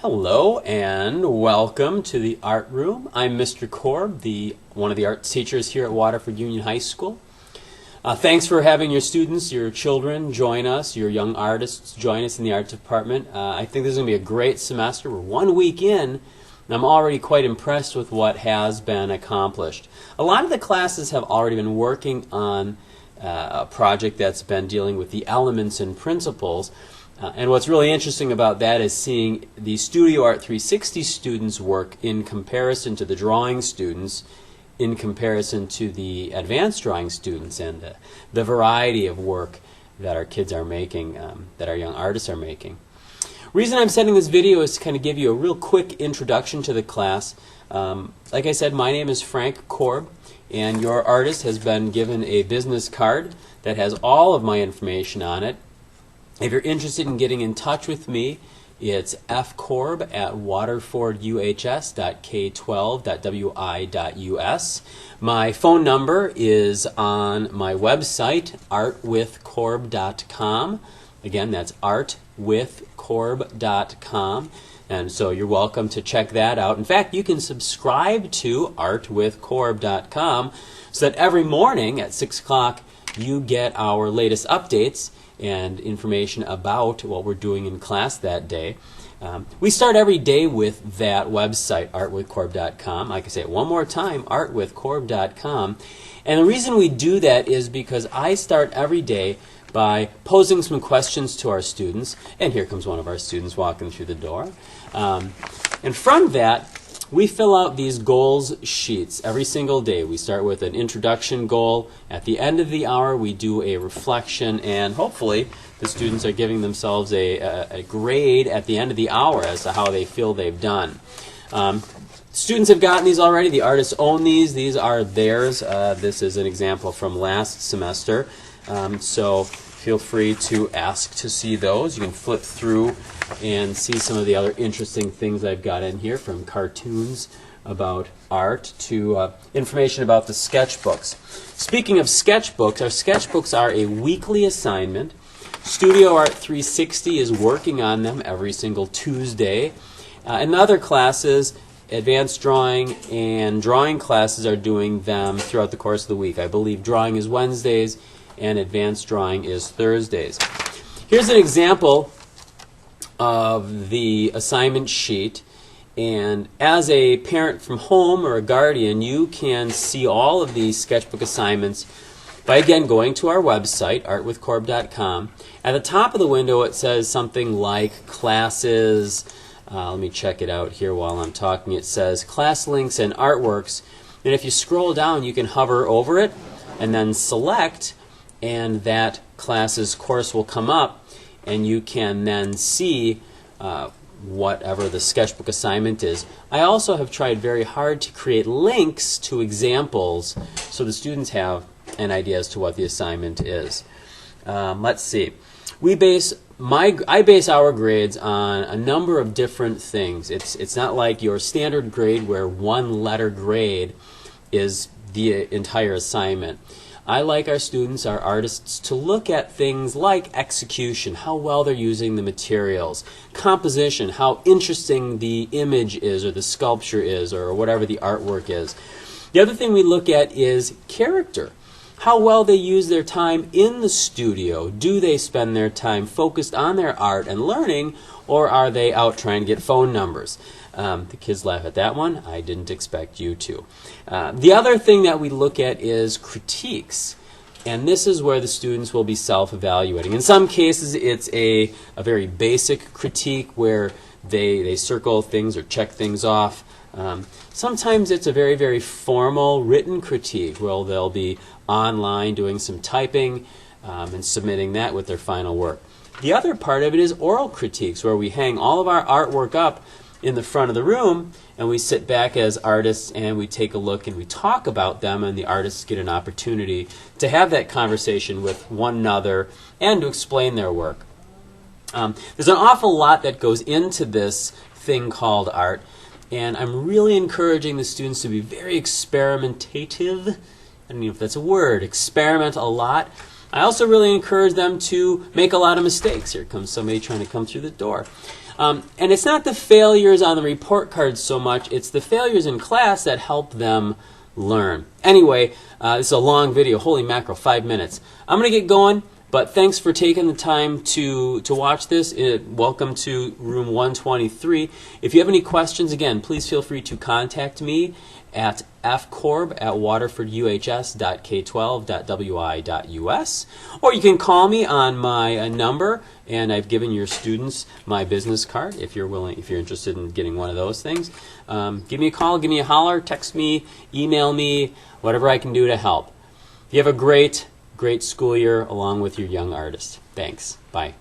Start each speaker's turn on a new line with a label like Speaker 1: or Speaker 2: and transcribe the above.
Speaker 1: Hello and welcome to the art room. I'm Mr. Korb, one of the arts teachers here at Waterford Union High School. Thanks for having your students, your children join us, your young artists join us in the art department. I think this is going to be a great semester. We're 1 week in, and I'm already quite impressed with what has been accomplished. A lot of the classes have already been working on a project that's been dealing with the elements and principles. And what's really interesting about that is seeing the Studio Art 360 students work in comparison to the drawing students, in comparison to the advanced drawing students, and the variety of work that our kids are making, that our young artists are making. Reason I'm sending this video is to kind of give you a real quick introduction to the class. Like I said, my name is Frank Korb, and your artist has been given a business card that has all of my information on it. If you're interested in getting in touch with me, it's fkorb@waterforduhs.k12.wi.us. My phone number is on my website, artwithkorb.com. Again, that's artwithkorb.com. And so you're welcome to check that out. In fact, you can subscribe to artwithkorb.com so that every morning at 6 o'clock you get our latest updates and information about what we're doing in class that day. We start every day with that website, artwithkorb.com. Like I say it one more time, artwithkorb.com. And the reason we do that is because I start every day by posing some questions to our students. And here comes one of our students walking through the door. And from that, we fill out these goals sheets every single day. We start with an introduction goal. At the end of the hour, we do a reflection, and hopefully the students are giving themselves a grade at the end of the hour as to how they feel they've done. Students have gotten these already. The artists own these. These are theirs. This is an example from last semester. So feel free to ask to see those. You can flip through and see some of the other interesting things I've got in here, from cartoons about art to information about the sketchbooks. Speaking of sketchbooks, our sketchbooks are a weekly assignment. Studio Art 360 is working on them every single Tuesday. And the other classes, advanced drawing and drawing classes, are doing them throughout the course of the week. I believe drawing is Wednesdays and advanced drawing is Thursdays. Here's an example of the assignment sheet, and as a parent from home or a guardian, you can see all of these sketchbook assignments by again going to our website, artwithkorb.com. At the top of the window it says something like classes. Let me check it out here while I'm talking. It says class links and artworks, and if you scroll down you can hover over it and then select, and that class's course will come up, and you can then see whatever the sketchbook assignment is. I also have tried very hard to create links to examples so the students have an idea as to what the assignment is. Let's see. I base our grades on a number of different things. It's not like your standard grade where one letter grade is the entire assignment. I like our students, our artists, to look at things like execution, how well they're using the materials, composition, how interesting the image is or the sculpture is or whatever the artwork is. The other thing we look at is character, how well they use their time in the studio. Do they spend their time focused on their art and learning, or are they out trying to get phone numbers? The kids laugh at that one. I didn't expect you to. The other thing that we look at is critiques. And this is where the students will be self-evaluating. In some cases, it's a very basic critique where they circle things or check things off. Sometimes it's a very, very formal written critique where they'll be online doing some typing and submitting that with their final work. The other part of it is oral critiques, where we hang all of our artwork up in the front of the room and we sit back as artists and we take a look and we talk about them, and the artists get an opportunity to have that conversation with one another and to explain their work. There's an awful lot that goes into this thing called art, and I'm really encouraging the students to be very experimentative. I don't know if that's a word. Experiment a lot. I also really encourage them to make a lot of mistakes. Here comes somebody trying to come through the door. And it's not the failures on the report cards so much, it's the failures in class that help them learn. Anyway, this is a long video. Holy mackerel, 5 minutes. I'm going to get going, but thanks for taking the time to watch this. Welcome to room 123. If you have any questions, again, please feel free to contact me at fkorb@waterforduhs.k12.wi.us, or you can call me on my number, and I've given your students my business card if you're interested in getting one of those things. Give me a call, give me a holler, text me, email me, whatever I can do to help. You have a great school year along with your young artist. Thanks. Bye.